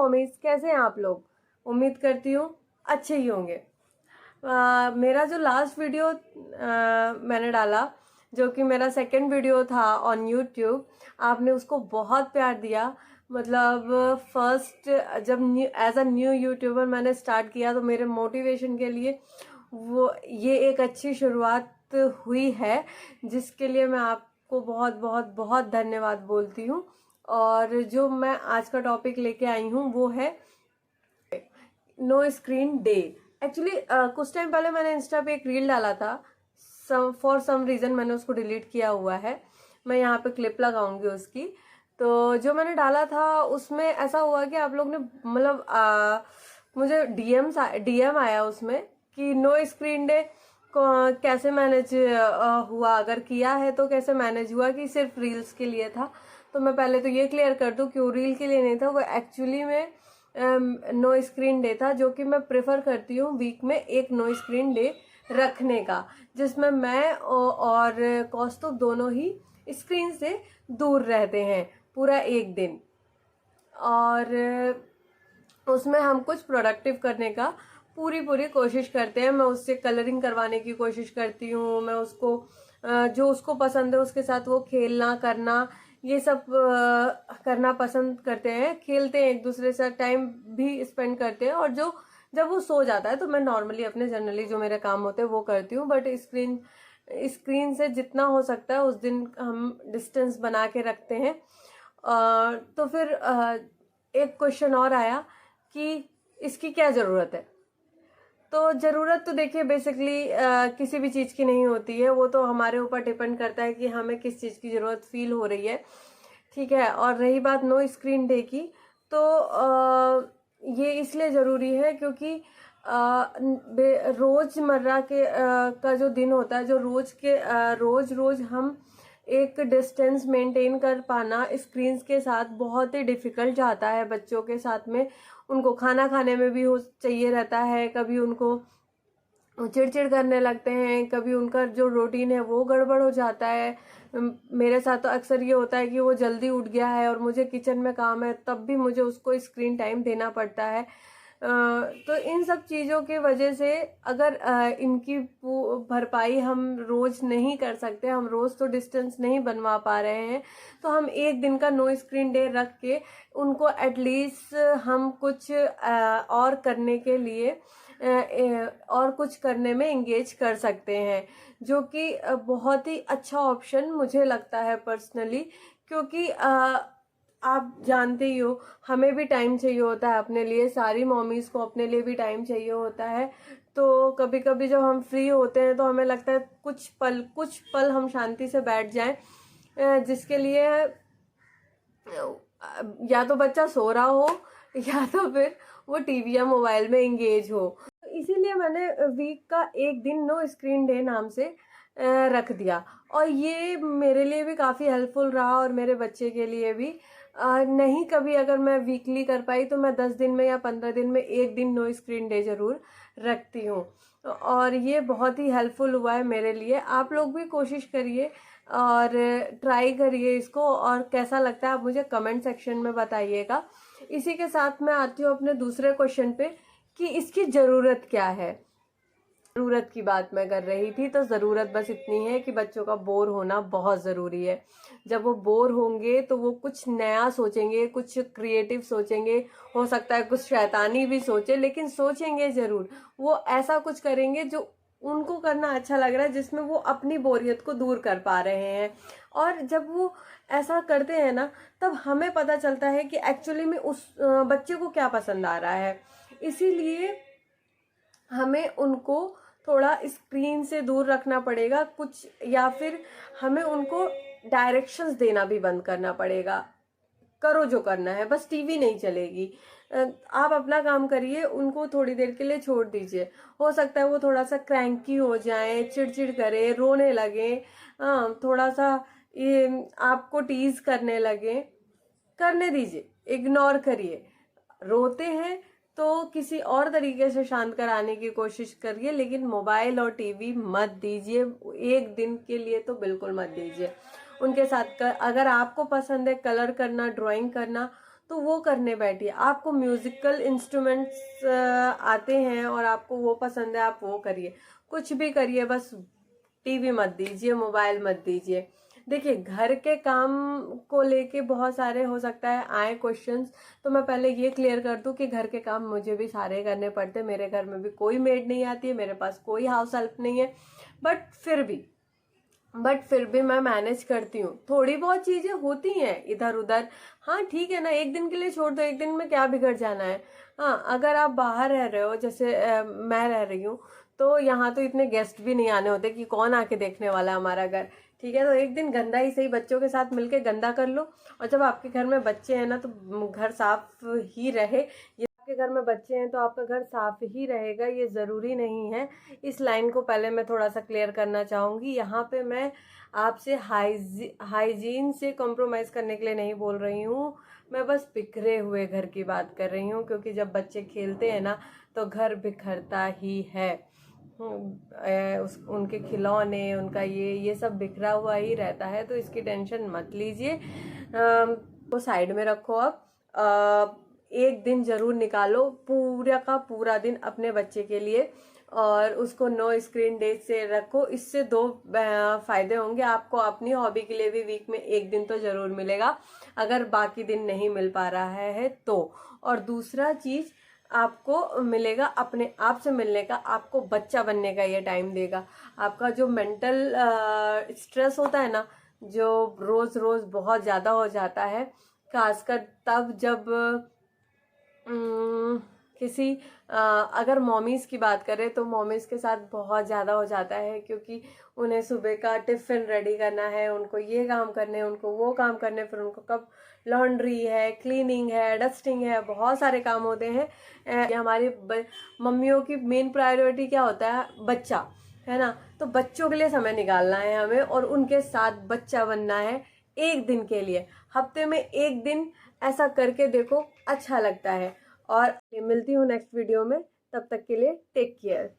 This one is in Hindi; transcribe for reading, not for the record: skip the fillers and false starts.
मॉमीज, कैसे हैं आप लोग? उम्मीद करती हूँ अच्छे ही होंगे। मेरा जो लास्ट वीडियो मैंने डाला, जो कि मेरा सेकंड वीडियो था ऑन यूट्यूब, आपने उसको बहुत प्यार दिया। मतलब फर्स्ट जब एज अ न्यू यूट्यूबर मैंने स्टार्ट किया तो मेरे मोटिवेशन के लिए वो ये एक अच्छी शुरुआत हुई है, जिसके लिए मैं आपको बहुत बहुत बहुत धन्यवाद बोलती हूँ। और जो मैं आज का टॉपिक लेके आई हूँ वो है नो स्क्रीन डे। एक्चुअली कुछ टाइम पहले मैंने इंस्टा पे एक रील डाला था, फॉर सम रीज़न मैंने उसको डिलीट किया हुआ है। मैं यहाँ पे क्लिप लगाऊंगी उसकी। तो जो मैंने डाला था उसमें ऐसा हुआ कि आप लोग ने मतलब मुझे डीएम आया उसमें कि नो स्क्रीन डे कैसे मैनेज हुआ, अगर किया है तो कैसे मैनेज हुआ, कि सिर्फ रील्स के लिए था। तो मैं पहले तो ये क्लियर कर दूं कि वो रील के लिए नहीं था, वो एक्चुअली में नो स्क्रीन डे था, जो कि मैं प्रेफर करती हूँ वीक में एक नो स्क्रीन डे रखने का, जिसमें मैं और कौस्तुभ दोनों ही स्क्रीन से दूर रहते हैं पूरा एक दिन। और उसमें हम कुछ प्रोडक्टिव करने का पूरी पूरी कोशिश करते हैं। मैं उससे कलरिंग करवाने की कोशिश करती हूँ, मैं उसको जो उसको पसंद है उसके साथ वो खेलना करना ये सब करना पसंद करते हैं, खेलते हैं, एक दूसरे से टाइम भी स्पेंड करते हैं। और जो जब वो सो जाता है तो मैं नॉर्मली अपने जनरली जो मेरे काम होते हैं वो करती हूँ, बट स्क्रीन से जितना हो सकता है उस दिन हम डिस्टेंस बना के रखते हैं। तो फिर एक क्वेश्चन और आया कि इसकी क्या ज़रूरत है। तो ज़रूरत तो देखिए बेसिकली किसी भी चीज़ की नहीं होती है, वो तो हमारे ऊपर डिपेंड करता है कि हमें किस चीज़ की ज़रूरत फील हो रही है, ठीक है। और रही बात नो स्क्रीन डे की, तो ये इसलिए ज़रूरी है क्योंकि रोज़मर्रा के का जो दिन होता है, जो रोज़ रोज़ हम एक डिस्टेंस मेंटेन कर पाना स्क्रीन्स के साथ बहुत ही डिफ़िकल्ट जाता है। बच्चों के साथ में उनको खाना खाने में भी हो चाहिए रहता है, कभी उनको चिड़चिड़ करने लगते हैं, कभी उनका जो रूटीन है वो गड़बड़ हो जाता है। मेरे साथ तो अक्सर ये होता है कि वो जल्दी उठ गया है और मुझे किचन में काम है, तब भी मुझे उसको स्क्रीन टाइम देना पड़ता है। तो इन सब चीज़ों की वजह से अगर इनकी भरपाई हम रोज़ नहीं कर सकते, हम रोज़ तो डिस्टेंस नहीं बनवा पा रहे हैं, तो हम एक दिन का नो स्क्रीन डे रख के उनको एटलीस्ट हम कुछ और करने के लिए और कुछ करने में इंगेज कर सकते हैं, जो कि बहुत ही अच्छा ऑप्शन मुझे लगता है पर्सनली। क्योंकि आप जानते ही हो हमें भी टाइम चाहिए होता है अपने लिए, सारी मॉमीज़ को अपने लिए भी टाइम चाहिए होता है। तो कभी कभी जब हम फ्री होते हैं तो हमें लगता है कुछ पल हम शांति से बैठ जाएं, जिसके लिए या तो बच्चा सो रहा हो या तो फिर वो टीवी या मोबाइल में एंगेज हो। इसीलिए मैंने वीक का एक दिन नो स्क्रीन डे नाम से रख दिया, और ये मेरे लिए भी काफ़ी हेल्पफुल रहा और मेरे बच्चे के लिए भी। नहीं कभी अगर मैं वीकली कर पाई तो मैं 10 दिन में या 15 दिन में एक दिन नो स्क्रीन डे ज़रूर रखती हूँ, और ये बहुत ही हेल्पफुल हुआ है मेरे लिए। आप लोग भी कोशिश करिए और ट्राई करिए इसको, और कैसा लगता है आप मुझे कमेंट सेक्शन में बताइएगा। इसी के साथ मैं आती हूँ अपने दूसरे क्वेश्चन पे कि इसकी ज़रूरत क्या है। ज़रूरत की बात मैं कर रही थी, तो ज़रूरत बस इतनी है कि बच्चों का बोर होना बहुत ज़रूरी है। जब वो बोर होंगे तो वो कुछ नया सोचेंगे, कुछ क्रिएटिव सोचेंगे, हो सकता है कुछ शैतानी भी सोचे, लेकिन सोचेंगे ज़रूर। वो ऐसा कुछ करेंगे जो उनको करना अच्छा लग रहा है, जिसमें वो अपनी बोरियत को दूर कर पा रहे हैं। और जब वो ऐसा करते हैं ना, तब हमें पता चलता है कि एक्चुअली में उस बच्चे को क्या पसंद आ रहा है। इसीलिए हमें उनको थोड़ा स्क्रीन से दूर रखना पड़ेगा कुछ, या फिर हमें उनको डायरेक्शंस देना भी बंद करना पड़ेगा। करो जो करना है, बस टीवी नहीं चलेगी, आप अपना काम करिए, उनको थोड़ी देर के लिए छोड़ दीजिए। हो सकता है वो थोड़ा सा क्रैंकी हो जाए, चिड़चिड़ करे, रोने लगे, थोड़ा सा ये आपको टीज करने लगे, करने दीजिए, इग्नोर करिए। रोते हैं तो किसी और तरीके से शांत कराने की कोशिश करिए, लेकिन मोबाइल और टीवी मत दीजिए, एक दिन के लिए तो बिल्कुल मत दीजिए। उनके साथ अगर आपको पसंद है कलर करना, ड्राइंग करना, तो वो करने बैठिए। आपको म्यूजिकल इंस्ट्रूमेंट्स आते हैं और आपको वो पसंद है, आप वो करिए, कुछ भी करिए, बस टीवी मत दीजिए, मोबाइल मत दीजिए। देखिए, घर के काम को लेके बहुत सारे हो सकता है आए क्वेश्चंस, तो मैं पहले ये क्लियर कर दूं कि घर के काम मुझे भी सारे करने पड़ते हैं। मेरे घर में भी कोई मेड नहीं आती है, मेरे पास कोई हाउस हेल्प नहीं है, बट फिर भी मैं मैनेज करती हूँ। थोड़ी बहुत चीजें होती हैं इधर उधर, हाँ ठीक है ना, एक दिन के लिए छोड़ दो, एक दिन में क्या बिगड़ जाना है। हाँ, अगर आप बाहर रह रहे हो, जैसे मैं रह रही हूँ, तो यहाँ तो इतने गेस्ट भी नहीं आने होते कि कौन आके देखने वाला है हमारा घर। ठीक है, तो एक दिन गंदा ही सही बच्चों के साथ मिलके गंदा कर लो। और जब आपके घर में बच्चे हैं ना, तो घर साफ ही रहे। ये आपके घर में बच्चे हैं तो आपका घर साफ ही रहेगा, ये ज़रूरी नहीं है। इस लाइन को पहले मैं थोड़ा सा क्लियर करना चाहूँगी। यहाँ पे मैं आपसे हाइजीन से कॉम्प्रोमाइज़ करने के लिए नहीं बोल रही हूँ, मैं बस बिखरे हुए घर की बात कर रही हूँ, क्योंकि जब बच्चे खेलते हैं ना तो घर बिखरता ही है। उनके खिलौने, उनका ये सब बिखरा हुआ ही रहता है, तो इसकी टेंशन मत लीजिए। वो साइड में रखो। अब एक दिन जरूर निकालो, पूरा का पूरा दिन अपने बच्चे के लिए, और उसको नो स्क्रीन डे से रखो। इससे दो फायदे होंगे आपको, अपनी हॉबी के लिए भी वीक में एक दिन तो जरूर मिलेगा, अगर बाकी दिन नहीं मिल पा रहा है तो। और दूसरा चीज आपको मिलेगा अपने आप से मिलने का, आपको बच्चा बनने का ये टाइम देगा। आपका जो मेंटल स्ट्रेस होता है ना, जो रोज रोज बहुत ज्यादा हो जाता है, खासकर तब जब किसी अगर मॉमीज की बात करें तो मॉमीज के साथ बहुत ज़्यादा हो जाता है, क्योंकि उन्हें सुबह का टिफिन रेडी करना है, उनको ये काम करने, उनको वो काम करने, फिर उनको कब लॉन्ड्री है, क्लीनिंग है, डस्टिंग है, बहुत सारे काम होते हैं। हमारी मम्मियों की मेन प्रायोरिटी क्या होता है? बच्चा, है ना। तो बच्चों के लिए समय निकालना है हमें, और उनके साथ बच्चा बनना है एक दिन के लिए। हफ्ते में एक दिन ऐसा करके देखो, अच्छा लगता है। और मिलती हूँ नेक्स्ट वीडियो में, तब तक के लिए टेक केयर।